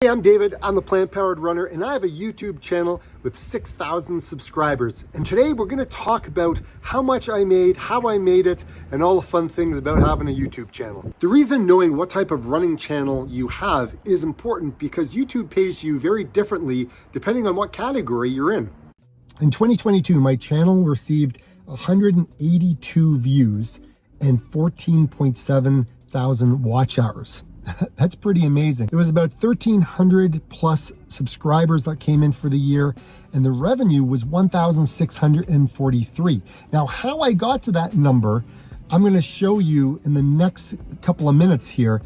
Hey, I'm David. I'm the Plant Powered Runner, and I have a YouTube channel with 6,000 subscribers. And today we're going to talk about how much I made, how I made it, and all the fun things about having a YouTube channel. The reason knowing what type of running channel you have is important because YouTube pays you very differently depending on what category you're in. In 2022, my channel received 182 views and 14.7 thousand watch hours. That's pretty amazing. There was about 1,300 plus subscribers that came in for the year, and the revenue was 1,643. Now, how I got to that number, I'm going to show you in the next couple of minutes here.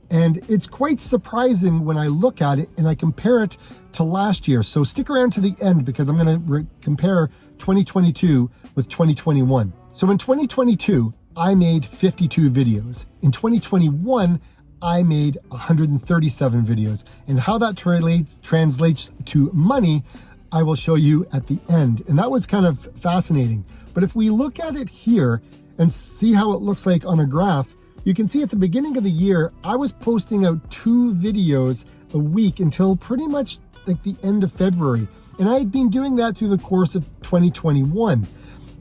And it's quite surprising when I look at it and I compare it to last year. So stick around to the end because I'm going to compare 2022 with 2021. So in 2022, I made 52 videos. In 2021, I made 137 videos, and how that translates to money, I will show you at the end. And that was kind of fascinating. But if we look at it here and see how it looks like on a graph, you can see at the beginning of the year, I was posting out 2 videos a week until pretty much like the end of February. And I had been doing that through the course of 2021.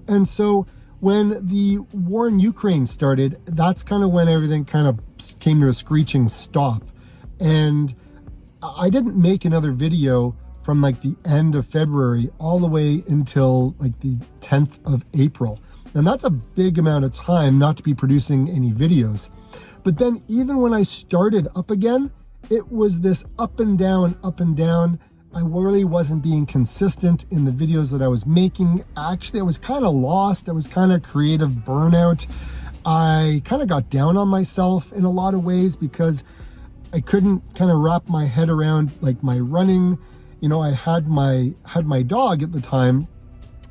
And so when the war in Ukraine started, that's kind of when everything kind of came to a screeching stop. And I didn't make another video from like the end of February all the way until like the 10th of April. And that's a big amount of time not to be producing any videos. But then even when I started up again, it was this up and down, up and down. I really wasn't being consistent in the videos that I was making. Actually, I was kind of lost. I was kind of creative burnout. I kind of got down on myself in a lot of ways because I couldn't kind of wrap my head around like my running. You know, I had my dog at the time,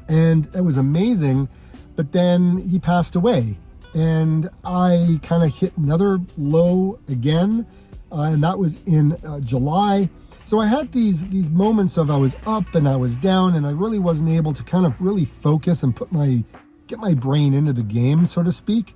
and it was amazing, but then he passed away and I kind of hit another low again, and that was in July. So I had these moments of I was up and I was down, and I really wasn't able to kind of really focus and get my brain into the game, so to speak.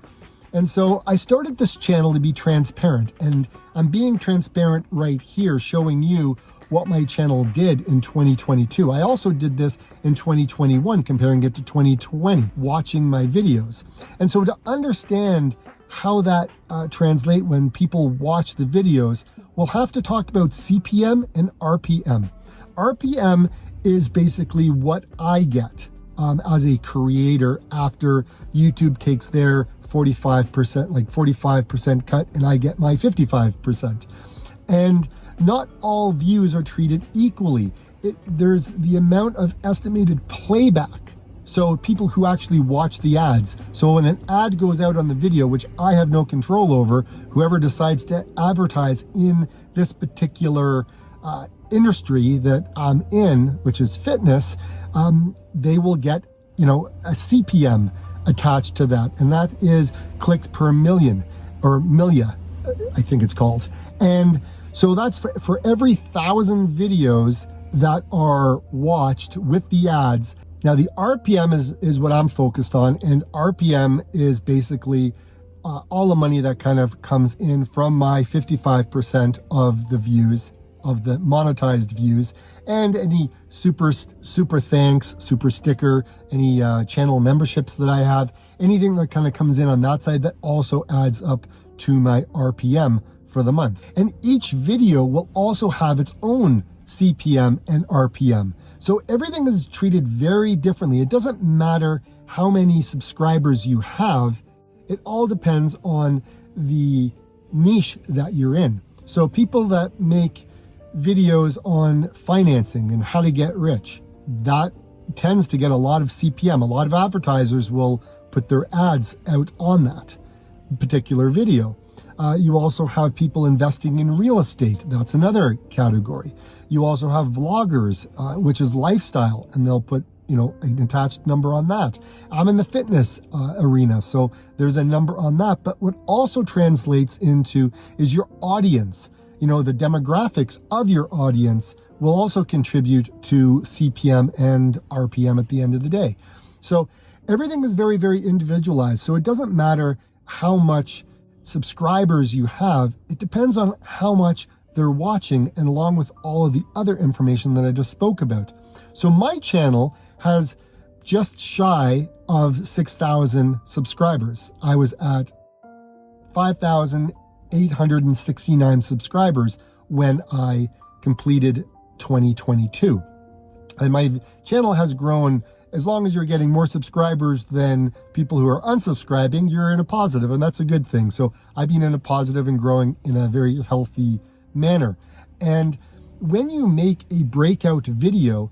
And so I started this channel to be transparent, and I'm being transparent right here, showing you what my channel did in 2022. I also did this in 2021, comparing it to 2020, watching my videos. And so to understand how that translate when people watch the videos, we'll have to talk about CPM and RPM. RPM is basically what I get as a creator after YouTube takes their 45% cut and I get my 55%. And not all views are treated equally. There's the amount of estimated playback. So people who actually watch the ads. So when an ad goes out on the video, which I have no control over, whoever decides to advertise in this particular industry that I'm in, which is fitness, they will get, a CPM attached to that. And that is clicks per million, or millia, I think it's called. And so that's for every 1,000 videos that are watched with the ads. Now the RPM is what I'm focused on, and RPM is basically all the money that kind of comes in from my 55% of the views, of the monetized views, and any super thanks, super sticker, any channel memberships that I have, anything that kind of comes in on that side that also adds up to my RPM for the month. And each video will also have its own CPM and RPM. So everything is treated very differently. It doesn't matter how many subscribers you have. It all depends on the niche that you're in. So people that make videos on financing and how to get rich, that tends to get a lot of CPM. A lot of advertisers will put their ads out on that particular video. You also have people investing in real estate. That's another category. You also have vloggers, which is lifestyle, and they'll put, an attached number on that. I'm in the fitness arena, so there's a number on that. But what also translates into is your audience. The demographics of your audience will also contribute to CPM and RPM at the end of the day. So everything is very, very individualized. So it doesn't matter how much subscribers you have. It depends on how much they're watching, and along with all of the other information that I just spoke about. So my channel has just shy of 6,000 subscribers. I was at 5,869 subscribers when I completed 2022. And my channel has grown. As long as you're getting more subscribers than people who are unsubscribing, you're in a positive, and that's a good thing. So I've been in a positive and growing in a very healthy manner. And when you make a breakout video,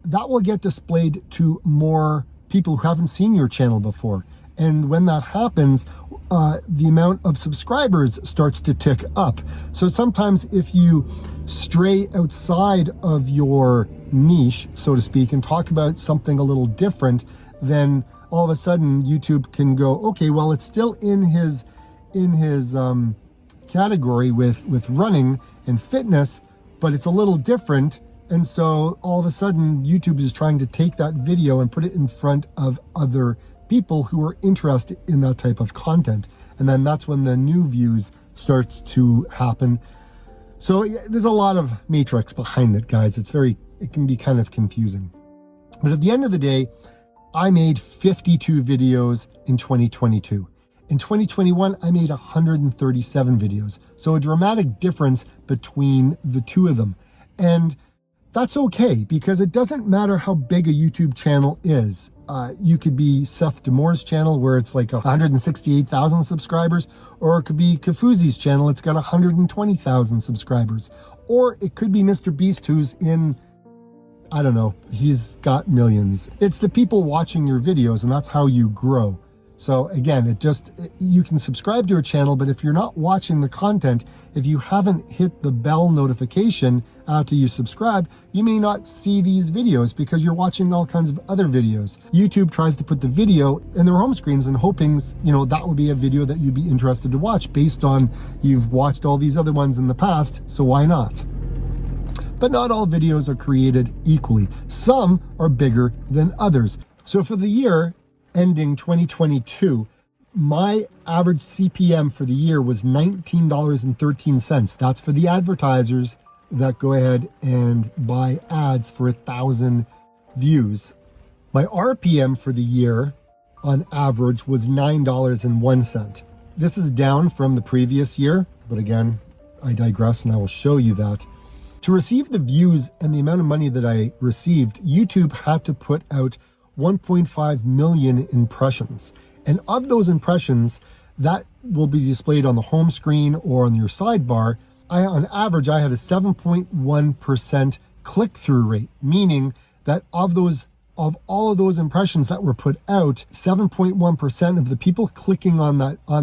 that will get displayed to more people who haven't seen your channel before. And when that happens, the amount of subscribers starts to tick up. So sometimes if you stray outside of your niche, so to speak, and talk about something a little different, then all of a sudden YouTube can go, okay, well, it's still in his category with running and fitness, but it's a little different. And so all of a sudden YouTube is trying to take that video and put it in front of other people who are interested in that type of content. And then that's when the new views starts to happen. So there's a lot of matrix behind it, guys. It can be kind of confusing. But at the end of the day, I made 52 videos in 2022. In 2021, I made 137 videos. So a dramatic difference between the two of them. And that's okay, because it doesn't matter how big a YouTube channel is. You could be Seth D'Amour's channel where it's like 168,000 subscribers, or it could be Kafuzi's channel, it's got 120,000 subscribers. Or it could be Mr. Beast, who's in, I don't know, he's got millions. It's the people watching your videos, and that's how you grow. So again, you can subscribe to your channel, but if you're not watching the content, if you haven't hit the bell notification after you subscribe, you may not see these videos because you're watching all kinds of other videos. YouTube tries to put the video in their home screens and hoping, that would be a video that you'd be interested to watch based on you've watched all these other ones in the past, so why not? But not all videos are created equally. Some are bigger than others. So for the year ending 2022, my average CPM for the year was $19.13. That's for the advertisers that go ahead and buy ads for 1,000 views. My RPM for the year on average was $9.01. This is down from the previous year, but again, I digress and I will show you that. To receive the views and the amount of money that I received, YouTube had to put out 1.5 million impressions. And of those impressions, that will be displayed on the home screen or on your sidebar. On average, I had a 7.1% click-through rate, meaning that of all of those impressions that were put out, 7.1% of the people clicking on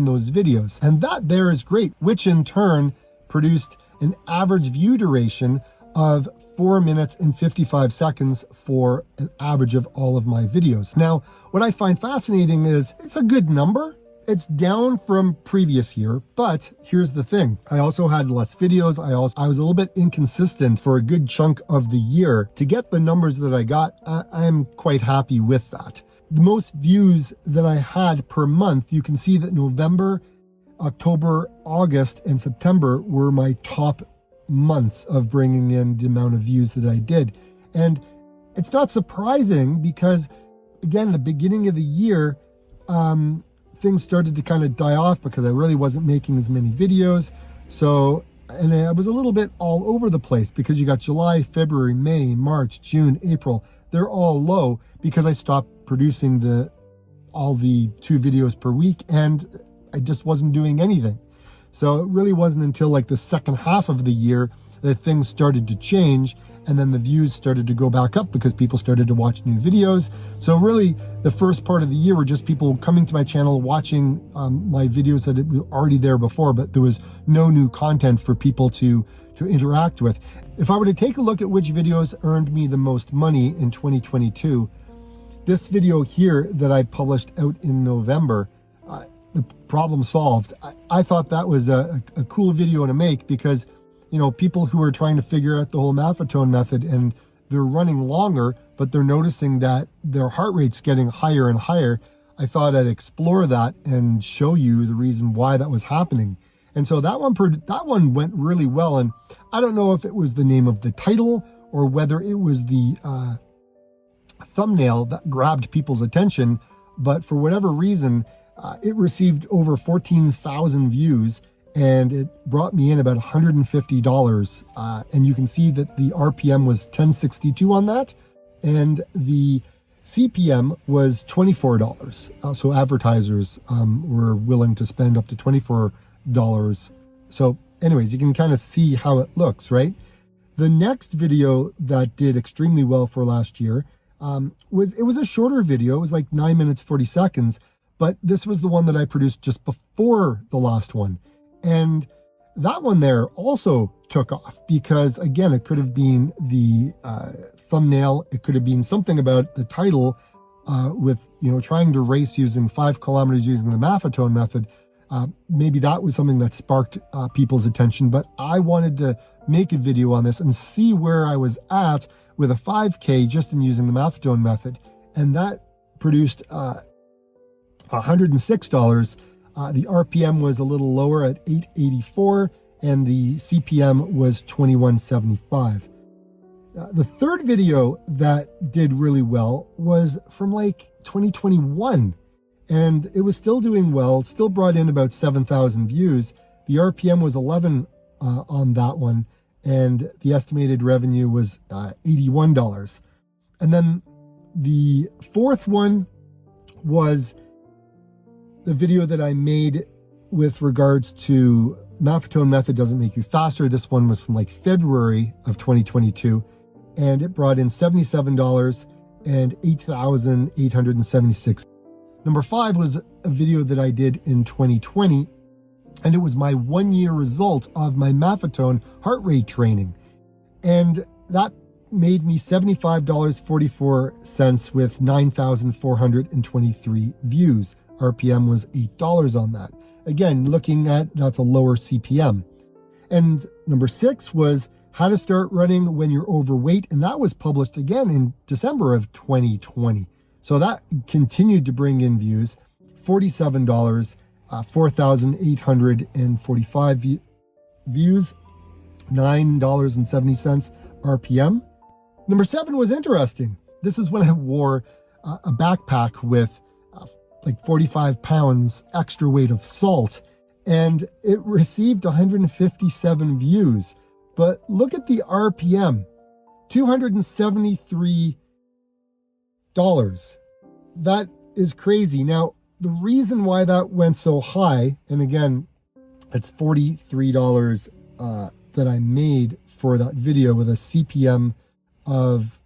those videos. And that there is great, which in turn produced an average view duration of 4 minutes and 55 seconds for an average of all of my videos. Now, what I find fascinating is it's a good number. It's down from previous year, but here's the thing. I also had less videos. I was a little bit inconsistent for a good chunk of the year. To get the numbers that I got, I'm quite happy with that. The most views that I had per month, you can see that November, October, August, and September were my top months of bringing in the amount of views that I did. And it's not surprising because, again, the beginning of the year, things started to kind of die off because I really wasn't making as many videos. So, and I was a little bit all over the place because you got July, February, May, March, June, April. They're all low because I stopped producing all the 2 videos per week and I just wasn't doing anything. So it really wasn't until like the second half of the year that things started to change, and then the views started to go back up because people started to watch new videos. So really the first part of the year were just people coming to my channel, watching my videos that were already there before, but there was no new content for people to interact with. If I were to take a look at which videos earned me the most money in 2022, this video here that I published out in November, the problem solved. I thought that was a cool video to make because, people who are trying to figure out the whole Maffetone method and they're running longer, but they're noticing that their heart rate's getting higher and higher. I thought I'd explore that and show you the reason why that was happening. And so that one went really well. And I don't know if it was the name of the title or whether it was the thumbnail that grabbed people's attention, but for whatever reason, it received over 14,000 views and it brought me in about $150. And you can see that the RPM was 1062 on that, and the CPM was $24. So advertisers were willing to spend up to $24. So anyways, you can kind of see how it looks, right? The next video that did extremely well for last year was a shorter video. It was like 9 minutes, 40 seconds, but this was the one that I produced just before the last one. And that one there also took off because, again, it could have been the thumbnail. It could have been something about the title with, trying to race using 5 kilometers using the Maffetone method. Maybe that was something that sparked people's attention, but I wanted to make a video on this and see where I was at with a 5K just in using the Maffetone method. And that produced $106. The RPM was a little lower at 884, and the CPM was 2175. The third video that did really well was from like 2021, and it was still doing well, still brought in about 7,000 views. The RPM was 11 on that one, and the estimated revenue was $81. And then the fourth one was the video that I made with regards to Maffetone method doesn't make you faster. This one was from like February of 2022, and it brought in $77 and 8,876. Number 5 was a video that I did in 2020, and it was my 1-year result of my Maffetone heart rate training. And that made me $75.44 with 9,423 views. RPM was $8 on that. Again, looking at, that's a lower CPM. And number 6 was how to start running when you're overweight. And that was published again in December of 2020. So that continued to bring in views, $47, 4,845 views, $9.70 RPM. Number 7 was interesting. This is when I wore a backpack with like 45 pounds extra weight of salt, and it received 157 views. But look at the RPM, $273. That is crazy. Now, the reason why that went so high, and again, it's $43 that I made for that video with a CPM of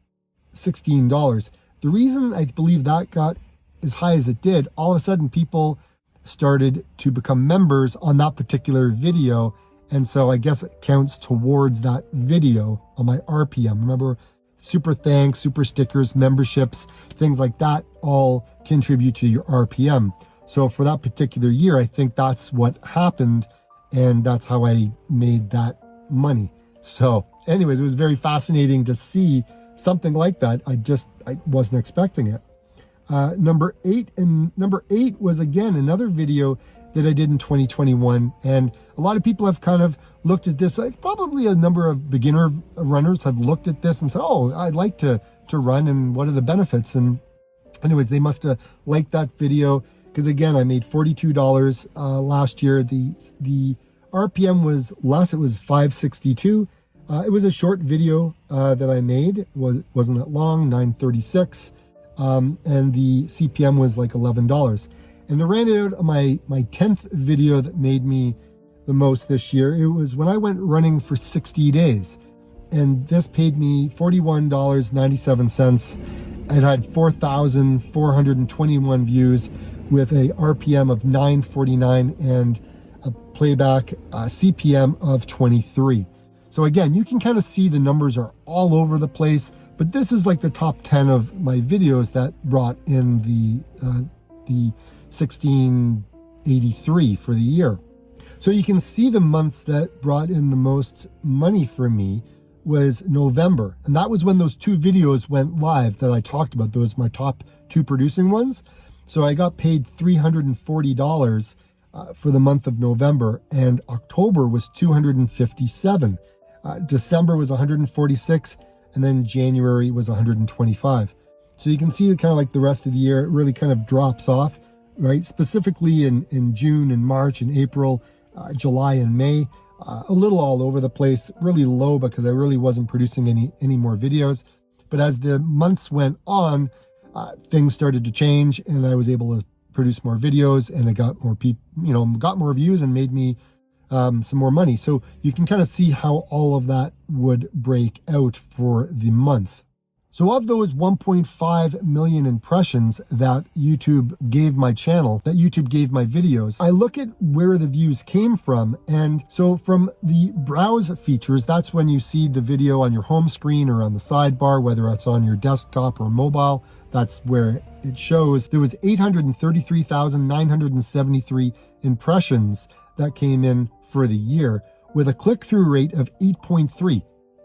$16. The reason I believe that got as high as it did, all of a sudden people started to become members on that particular video. And so I guess it counts towards that video on my RPM. Remember, super thanks, super stickers, memberships, things like that all contribute to your RPM. So for that particular year, I think that's what happened. And that's how I made that money. So anyways, it was very fascinating to see something like that. I wasn't expecting it. Number 8 was again another video that I did in 2021, and a lot of people have kind of looked at this. Probably a number of beginner runners have looked at this and said, "Oh, I'd like to run, and what are the benefits?" And anyways, they must have liked that video because again, I made $42 last year. The RPM was less; it was 562. It was a short video that I made. It wasn't that long, 936. And the CPM was like $11. And I ran it out of my 10th video that made me the most this year. It was when I went running for 60 days. And this paid me $41.97. It had 4,421 views with a RPM of 949 and a playback CPM of 23. So again, you can kind of see the numbers are all over the place. But this is like the top 10 of my videos that brought in the 1683 for the year. So you can see the months that brought in the most money for me was November. And that was when those 2 videos went live that I talked about. Those my top 2 producing ones. So I got paid $340 for the month of November, and October was $257. December was 146, and then January was 125. So you can see kind of like the rest of the year, it really kind of drops off, right? Specifically in June and March and April, July and May, a little all over the place, really low because I really wasn't producing any more videos. But as the months went on, things started to change, and I was able to produce more videos, and I got more people, got more views and made me some more money. So you can kind of see how all of that would break out for the month. So of those 1.5 million impressions that YouTube gave my channel, that YouTube gave my videos, I look at where the views came from. And so from the browse features, that's when you see the video on your home screen or on the sidebar, whether it's on your desktop or mobile, that's where it shows. There was 833,973 impressions that came in for the year with a click-through rate of 8.3.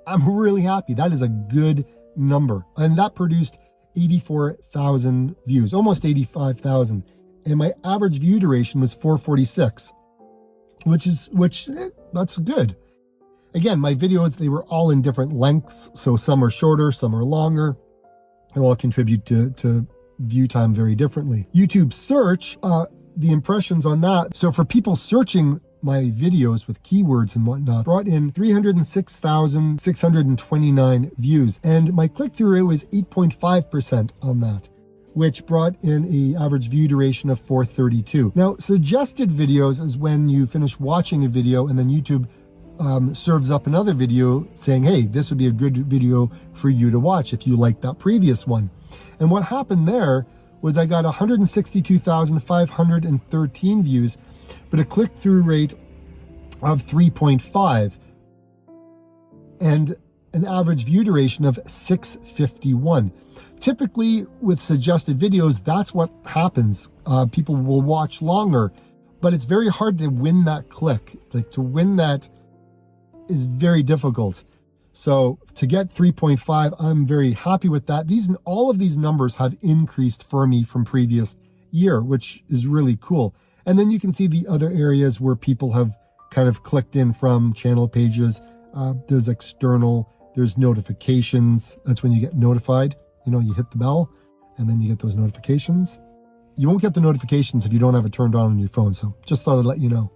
I'm really happy. That is a good number, and that produced 84,000 views, almost 85,000, and my average view duration was 446, that's good. Again, my videos, they were all in different lengths, so some are shorter, some are longer. They all contribute to view time very differently. YouTube search, the impressions on that, so for people searching my videos with keywords and whatnot, brought in 306,629 views, and my click-through rate was 8.5% on that, which brought in a average view duration of 432. Now, suggested videos is when you finish watching a video and then YouTube serves up another video saying, hey, this would be a good video for you to watch if you like that previous one. And what happened there was I got 162,513 views, but a click-through rate of 3.5 and an average view duration of 651. Typically with suggested videos, that's what happens. People will watch longer, but it's very hard to win that click. Like, to win that is very difficult. So to get 3.5, I'm very happy with that. All of these numbers have increased for me from previous year, which is really cool. And then you can see the other areas where people have kind of clicked in from channel pages. There's external, there's notifications. That's when you get notified. You hit the bell and then you get those notifications. You won't get the notifications if you don't have it turned on your phone. So just thought I'd let you know.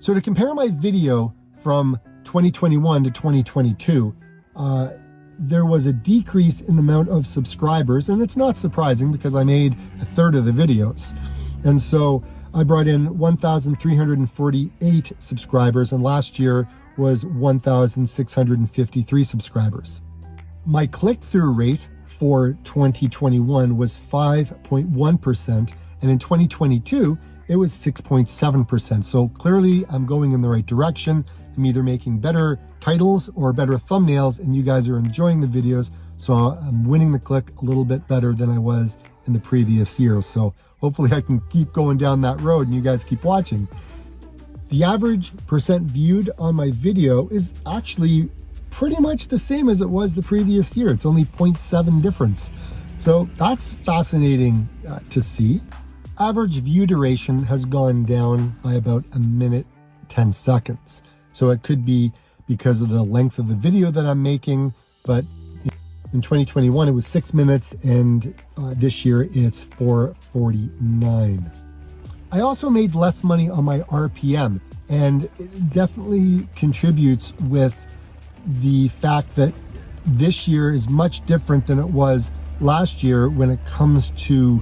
So to compare my video from 2021 to 2022, there was a decrease in the amount of subscribers, and it's not surprising because I made a third of the videos. And so I brought in 1,348 subscribers, and last year was 1,653 subscribers. My click-through rate for 2021 was 5.1%, and in 2022, it was 6.7%. So clearly I'm going in the right direction. I'm either making better titles or better thumbnails, and you guys are enjoying the videos. So I'm winning the click a little bit better than I was in the previous year. So hopefully I can keep going down that road and you guys keep watching. The average percent viewed on my video is actually pretty much the same as it was the previous year. It's only 0.7 difference. So that's fascinating to see. Average view duration has gone down by about 1 minute, 10 seconds. So it could be because of the length of the video that I'm making, but in 2021 it was 6 minutes, and this year it's 4:49. I also made less money on my RPM, and it definitely contributes with the fact that this year is much different than it was last year when it comes to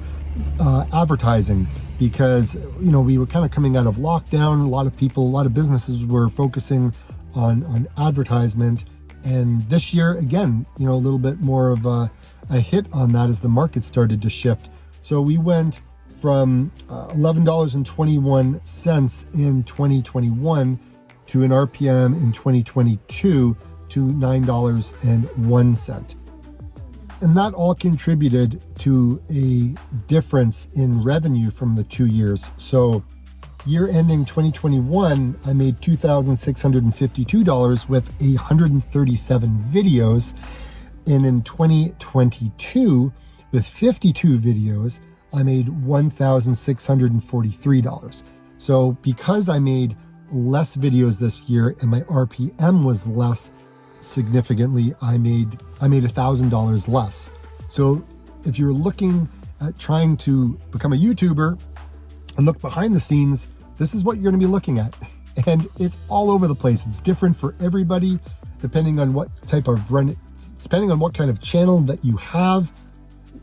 advertising, because we were kind of coming out of lockdown. A lot of businesses were focusing on advertisement, and this year again, a little bit more of a hit on that as the market started to shift. So we went from $11.21 in 2021 to an RPM in 2022 to $9.01. And that all contributed to a difference in revenue from the 2 years. So year ending 2021, I made $2,652 with 137 videos. And in 2022, with 52 videos, I made $1,643. So because I made less videos this year and my RPM was less significantly, I made $1,000 less. So if you're looking at trying to become a YouTuber and look behind the scenes, this is what you're going to be looking at. And it's all over the place. It's different for everybody, depending on what type of run, depending on what kind of channel that you have.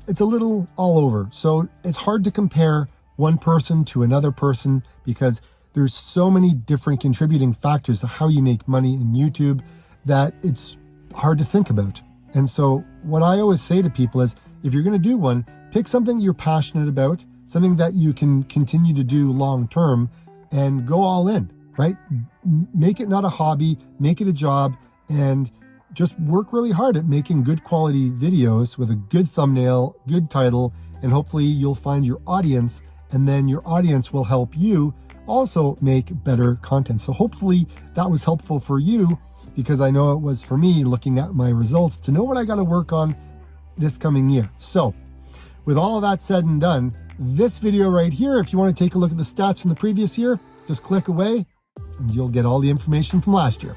It's a little all over. So it's hard to compare one person to another person because there's so many different contributing factors to how you make money in YouTube that it's hard to think about. And so what I always say to people is, if you're going to do one, pick something you're passionate about, something that you can continue to do long term, and go all in, right? Make it not a hobby, make it a job, and just work really hard at making good quality videos with a good thumbnail, good title, and hopefully you'll find your audience, and then your audience will help you also make better content. So hopefully that was helpful for you, because I know it was for me looking at my results to know what I got to work on this coming year. So with all of that said and done, this video right here, if you want to take a look at the stats from the previous year, just click away and you'll get all the information from last year.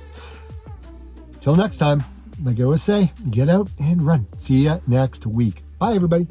Till next time, like I always say, get out and run. See ya next week. Bye, everybody.